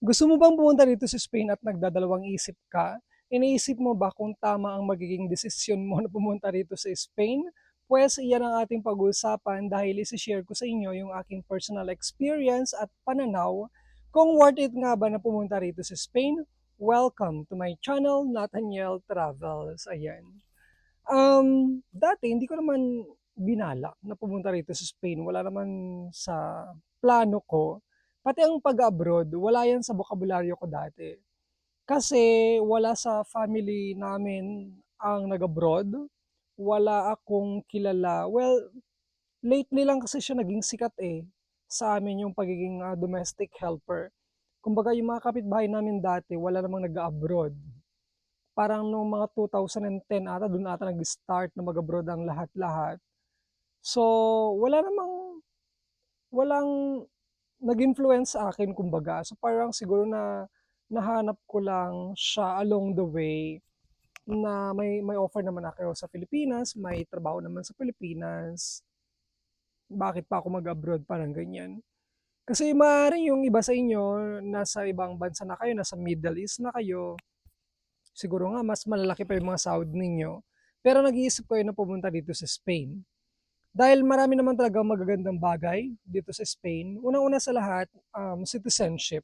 Gusto mo bang pumunta dito sa Spain at nagdadalawang isip ka? Iniisip mo ba kung tama ang magiging desisyon mo na pumunta rito sa Spain? Pues iyan ang ating pag-uusapan dahil isi-share ko sa inyo yung aking personal experience at pananaw kung worth it nga ba na pumunta rito sa Spain. Welcome to my channel, Nathaniel Travels. Ayan. Dati hindi ko naman binalak na pumunta rito sa Spain. Wala naman sa plano ko. Pati ang pag-abroad, wala yan sa bokabularyo ko dati. Kasi wala sa family namin ang nag-abroad. Wala akong kilala. Well, lately lang kasi siya naging sikat sa amin yung pagiging domestic helper. Kumbaga yung mga kapitbahay namin dati, wala namang nag-abroad. Parang noong mga 2010 ata, doon ata nag-start na mag-abroad ang lahat-lahat. So, wala namang, walang nag-influence sa akin kumbaga. So, parang siguro na nahanap ko lang siya along the way na may offer naman ako sa Pilipinas, may trabaho naman sa Pilipinas. Bakit pa ako mag-abroad? Parang ganyan. Kasi maaaring yung iba sa inyo, nasa ibang bansa na kayo, nasa Middle East na kayo, siguro nga mas malalaki pa yung mga sahod ninyo. Pero nag-iisip kayo na pumunta dito sa Spain. Dahil marami naman talaga magagandang bagay dito sa Spain. Unang-una sa lahat, citizenship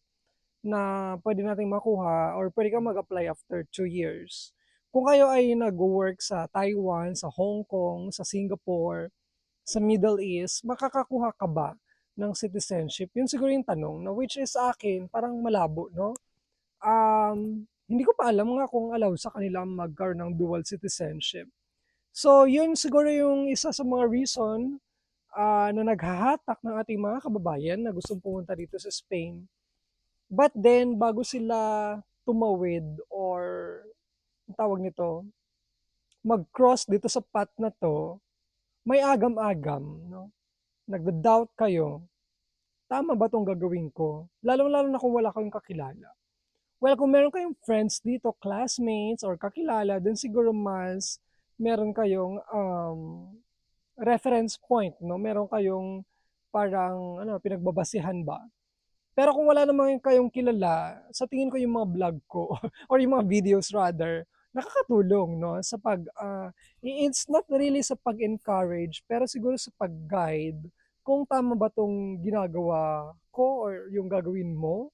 na pwede nating makuha or pwede kang mag-apply after 2 years. Kung kayo ay nag-work sa Taiwan, sa Hong Kong, sa Singapore, sa Middle East, makakakuha ka ba ng citizenship? Yun siguro yung tanong, na which is sa akin, parang malabo, no? Hindi ko pa alam nga kung allow sa kanila magkaroon ng dual citizenship. So, yun siguro yung isa sa mga reason na naghahatak ng ating mga kababayan na gustong pumunta dito sa Spain. But then, bago sila tumawid or ang tawag nito, mag-cross dito sa path na to, may agam-agam, no? Nagda-doubt kayo, tama ba tong gagawin ko? Lalo-lalo na kung wala kayong kakilala. Well, kung meron kayong friends dito, classmates or kakilala, then siguro mas meron kayong reference point, no? Meron kayong parang ano, pinagbabasihan ba? Pero kung wala naman kayong kilala, sa tingin ko yung mga vlog ko or yung mga videos rather, nakakatulong no sa it's not really sa pag-encourage pero siguro sa pag-guide kung tama ba tong ginagawa ko or yung gagawin mo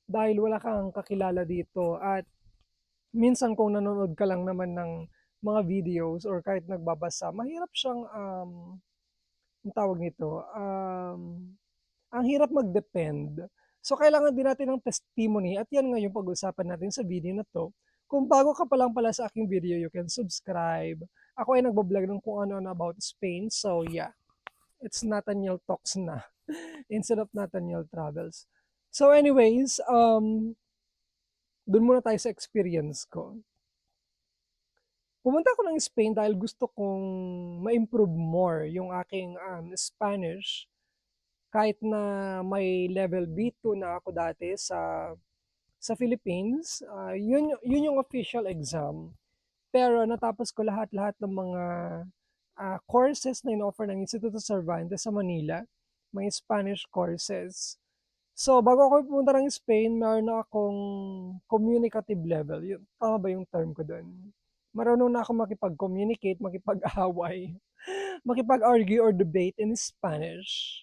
dahil wala kang kakilala dito at minsan kung nanonood ka lang naman ng mga videos or kahit nagbabasa, mahirap siyang ang tawag nito, ang hirap mag-depend. So, kailangan din natin ng testimony at yan nga yung pag-usapan natin sa video na to. Kung bago ka pa lang pala sa aking video, you can subscribe. Ako ay nagbablog ng kung ano-ano about Spain. So, yeah, it's Nathaniel Talks na instead of Nathaniel Travels. So, anyways, dun muna tayo sa experience ko. Pumunta ako ng Spain dahil gusto kong ma-improve more yung aking Spanish kahit na may level B2 na ako dati sa Philippines, yun yung official exam. Pero natapos ko lahat-lahat ng mga courses na in-offer ng Instituto Cervantes sa Manila, mga Spanish courses. So, bago ako pumunta ng Spain, meron na akong communicative level. Tama ba yung term ko doon? Marunong na ako makipag-communicate, makipag-away, makipag-argue or debate in Spanish.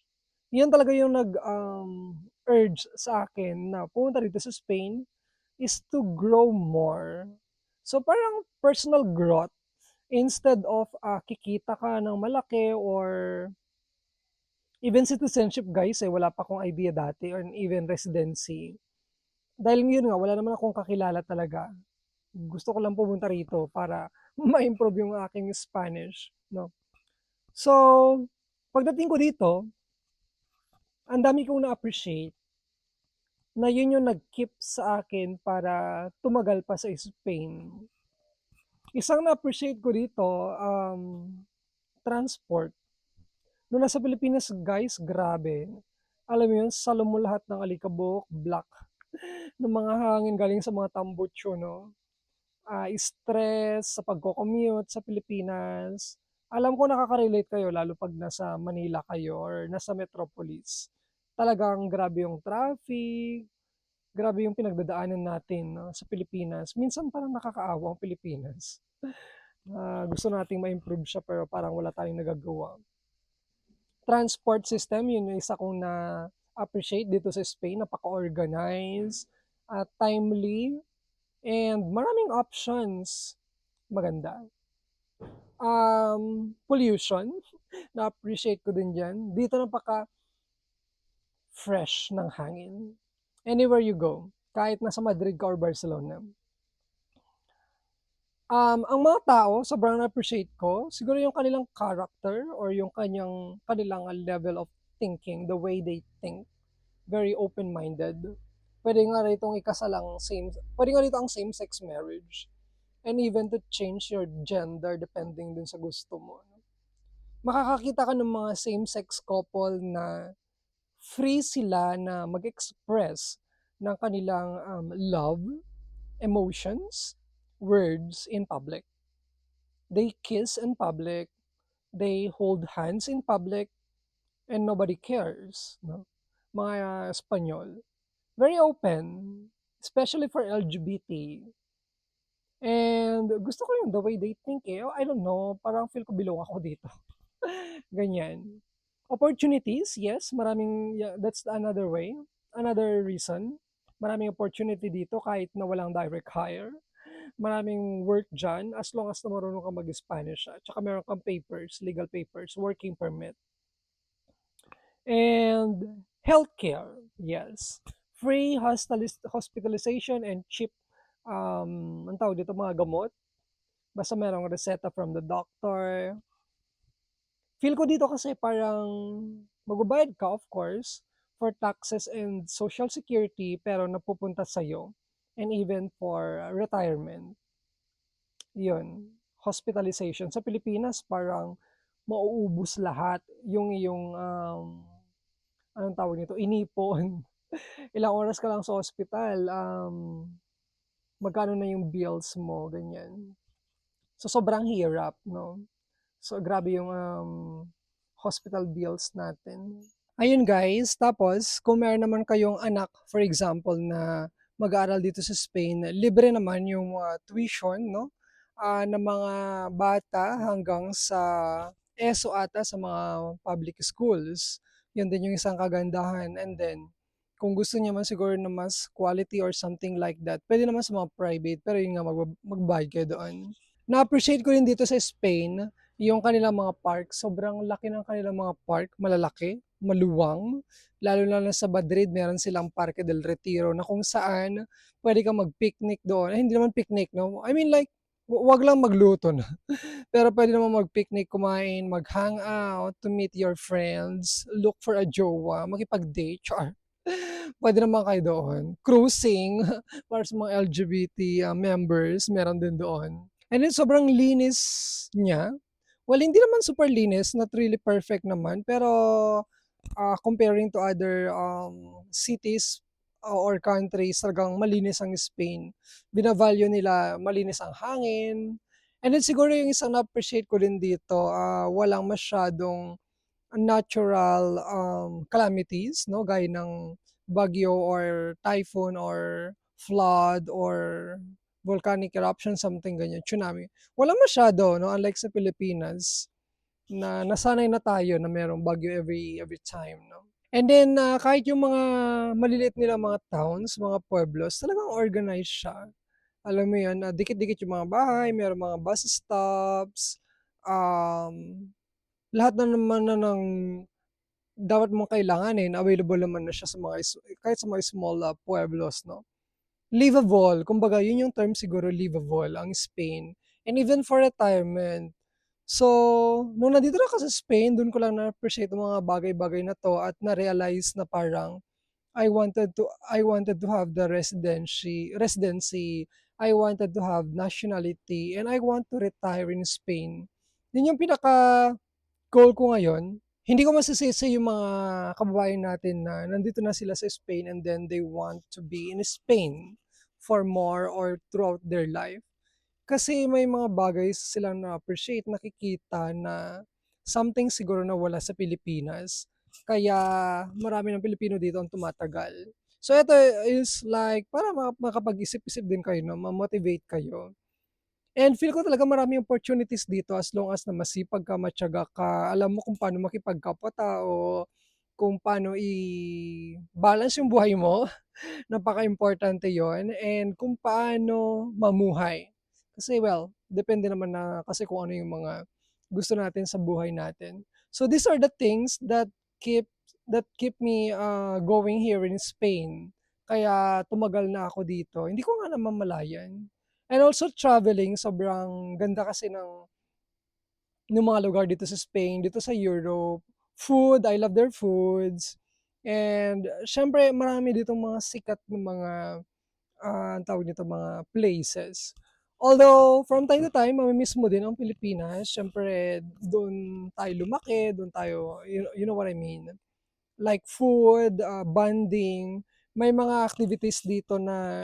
Yan talaga yung nag-urge sa akin na pumunta dito sa Spain is to grow more. So parang personal growth instead of kikita ka ng malaki or even citizenship guys wala pa akong idea dati or even residency. Dahil yun nga, wala naman akong kakilala talaga. Gusto ko lang pumunta rito para ma-improve yung aking Spanish. No? So, pagdating ko dito, ang dami kong na-appreciate na yun yung nag-keep sa akin para tumagal pa sa Spain. Isang na-appreciate ko dito, transport. Noong nasa Pilipinas, guys, grabe. Alam mo yun, salo mo lahat ng alikabok, black, ng mga hangin galing sa mga tambutso, no? Stress sa pagko-commute sa Pilipinas. Alam ko nakaka-relate kayo, lalo pag nasa Manila kayo or nasa metropolis. Talagang grabe yung traffic, Grabe yung pinagdadaanan natin 'no, sa Pilipinas. Minsan parang nakakaawa ang Pilipinas. Gusto nating ma-improve siya pero parang wala tayong nagagawa. Transport system, yun yung isa kong na-appreciate dito sa Spain. Napaka-organized, timely, and maraming options. Maganda. Pollution, na-appreciate ko din diyan. Dito napaka-fresh ng hangin. Anywhere you go, kahit nasa Madrid ka or Barcelona. Ang mga tao, sobrang na-appreciate ko, siguro yung kanilang character or yung kanilang level of thinking, the way they think, very open-minded. Pwede nga rito pwede nga rito ang same-sex marriage. And even to change your gender depending dun sa gusto mo. Makakakita ka ng mga same-sex couple na free sila na mag-express ng kanilang love, emotions, words in public. They kiss in public, they hold hands in public, and nobody cares. No? Mga Espanyol. Very open, especially for LGBT. And gusto ko yung the way they think eh. I don't know, parang feel ko belong ako dito. Ganyan. Opportunities, yes, that's another way, another reason. Maraming opportunity dito kahit na walang direct hire. Maraming work dyan as long as na marunong ka mag-Spanish. At saka meron kang papers, legal papers, working permit. And healthcare, yes. Free hospitalization and cheap, ang tawag dito, mga gamot. Basta merong reseta from the doctor. Feel ko dito kasi parang magbabayad ka, of course, for taxes and social security, pero napupunta sa'yo. And even for retirement. Yun, hospitalization. Sa Pilipinas, parang mauubos lahat yung iyong, anong tawag nito, inipon. Ilang oras ka lang sa hospital, magkano na yung bills mo, ganyan. So, sobrang hirap, no? So, grabe yung hospital bills natin. Ayun guys, tapos kung meron naman kayong anak, for example, na mag-aaral dito sa Spain, libre naman yung tuition, no? Ng mga bata hanggang sa ESO ata sa mga public schools. Yun din yung isang kagandahan. And then, kung gusto niya man siguro na mas quality or something like that, pwede naman sa mga private, pero yun nga, magbayad kayo doon. Na-appreciate ko rin dito sa Spain, yung kanilang mga park. Sobrang laki ng kanilang mga park, malalaki, maluwang. Lalo na sa Madrid, meron silang Parque del Retiro na kung saan pwede kang mag-picnic doon. Hindi naman picnic, no? I mean like, wag lang magluto na. Pero pwede naman mag-picnic, kumain, mag-hang out, to meet your friends, look for a jowa, makipag-date, char. Pwede naman kayo doon. Cruising, para sa mga LGBT members, meron din doon. And then sobrang linis niya. Well, hindi naman super linis, not really perfect naman, pero comparing to other cities or countries, talagang malinis ang Spain. Binavalue nila malinis ang hangin. And then siguro yung isang na-appreciate ko din dito, walang masyadong natural calamities, no? Gaya ng bagyo or typhoon or flood or volcanic eruption, something ganyan, tsunami. Wala masyado, no? Unlike sa Pilipinas, na nasanay na tayo na merong bagyo every time, no? And then, kahit yung mga maliliit nila mga towns, mga pueblos, talagang organized siya. Alam mo yun, dikit-dikit yung mga bahay, merong mga bus stops, um, lahat na naman na ng dapat mong kailanganin, available naman na siya sa kahit sa mga small pueblos, no? Livable, kumbaga yun yung term siguro, livable ang Spain. And even for retirement. So, nung nandito na ako sa Spain, dun ko lang na-appreciate yung mga bagay-bagay na to at na-realize na parang I wanted to have the residency, I wanted to have nationality, and I want to retire in Spain. Yun yung pinaka goal ko ngayon. Hindi ko masisisi yung mga kababayan natin na nandito na sila sa Spain and then they want to be in Spain for more or throughout their life. Kasi may mga bagay silang na-appreciate, nakikita na something siguro na wala sa Pilipinas. Kaya marami ng Pilipino dito ang tumatagal. So ito is like para makapag-isip-isip din kayo 'no, ma-motivate kayo. And feel ko talaga maraming opportunities dito as long as na masipag ka, matiyaga ka, alam mo kung paano makipagkapwa-tao, kung paano i-balance yung buhay mo, napaka-importante yon, and kung paano mamuhay. Kasi well, depende naman na kasi kung ano yung mga gusto natin sa buhay natin. So these are the things keep keep me going here in Spain. Kaya tumagal na ako dito. Hindi ko nga namamalayan. And also traveling, sobrang ganda kasi ng mga lugar dito sa Spain, dito sa Europe. Food, I love their foods. And syempre marami ditong mga sikat na mga ang tawag nito, mga places. Although from time to time mami-miss mo din ang Pilipinas, syempre doon tayo lumaki, doon tayo, you know what I mean? Like food, bonding, may mga activities dito na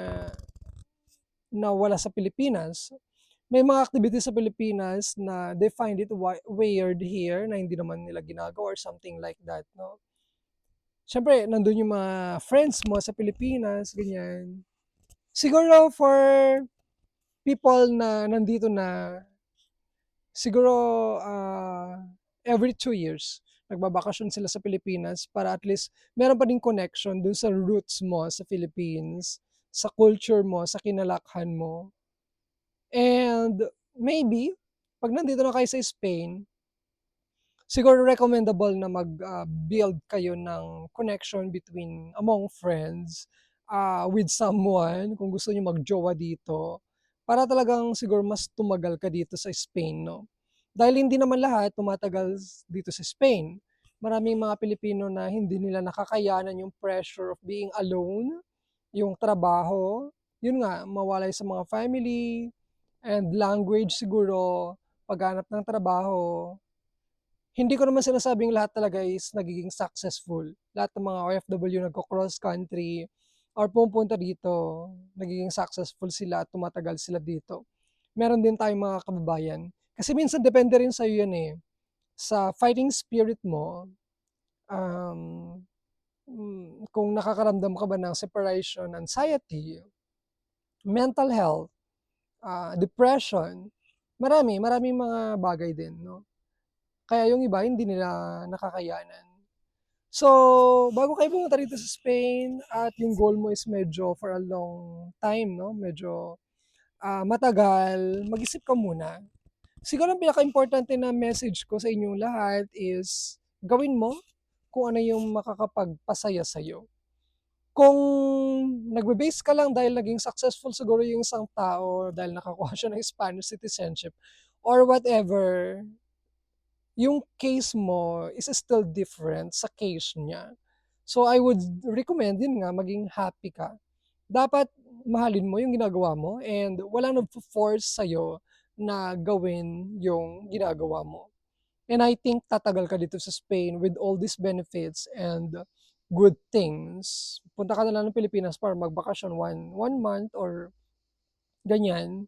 wala sa Pilipinas. May mga activities sa Pilipinas na they find it weird here na hindi naman nila ginagawa or something like that, no? Siyempre, nandun yung mga friends mo sa Pilipinas, ganyan. Siguro for people na nandito na, siguro every 2 years, nagbabakasyon sila sa Pilipinas para at least meron pa din connection dun sa roots mo sa Philippines, sa culture mo, sa kinalakhan mo. And maybe, pag nandito na kayo sa Spain, siguro recommendable na mag-build kayo ng connection among friends, with someone kung gusto niyo mag-jowa dito, para talagang siguro mas tumagal ka dito sa Spain, 'no? Dahil hindi naman lahat tumatagal dito sa Spain. Maraming mga Pilipino na hindi nila nakakayanan yung pressure of being alone, yung trabaho, yun nga, mawalay sa mga family, and language siguro, paghanap ng trabaho. Hindi ko naman sinasabing lahat talaga is nagiging successful. Lahat ng mga OFW nagko-cross country or pumupunta dito, nagiging successful sila at tumatagal sila dito. Meron din tayong mga kababayan. Kasi minsan depende rin sa'yo yan eh. Sa fighting spirit mo, um, kung nakakaramdam ka ba ng separation anxiety, mental health, depression, maraming mga bagay din, no? Kaya yung iba hindi nila nakakayanan. So, bago kayo pumunta rito sa Spain at yung goal mo is medyo for a long time, no? Medyo matagal, mag-isip ka muna. Siguro ang pinaka-importante na message ko sa inyong lahat is gawin mo kung ano yung makakapagpasaya sa'yo. Kung nagbe-base ka lang dahil naging successful siguro yung isang tao dahil nakakuha siya ng Spanish citizenship or whatever, yung case mo is still different sa case niya. So I would recommend din nga maging happy ka. Dapat mahalin mo yung ginagawa mo and walang nagfo-force sa'yo na gawin yung ginagawa mo. And I think tatagal ka dito sa Spain with all these benefits and good things. Punta ka na lang ng Pilipinas para magbakasyon one month or ganyan.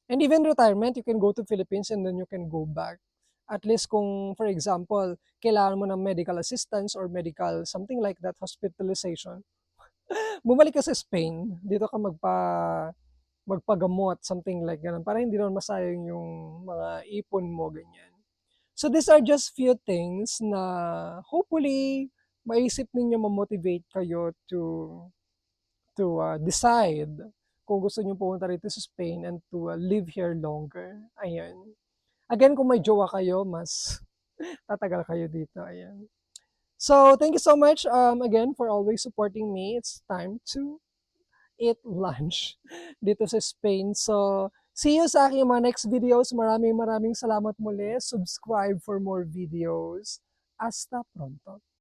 And even retirement, you can go to Philippines and then you can go back. At least kung, for example, kailangan mo ng medical assistance or medical something like that, hospitalization, bumalik ka sa Spain, dito ka magpagamot, something like ganun, para hindi naman masayang yung mga ipon mo, ganyan. So these are just few things na hopefully maisip ninyo ma-motivate kayo to decide kung gusto niyo pumunta rito sa Spain and to live here longer. Ayan. Again, kung may jowa kayo, mas tatagal kayo dito. Ayan. So, thank you so much again for always supporting me. It's time to eat lunch dito sa Spain. So, see you sa aking mga next videos. Maraming salamat muli. Subscribe for more videos. Hasta pronto.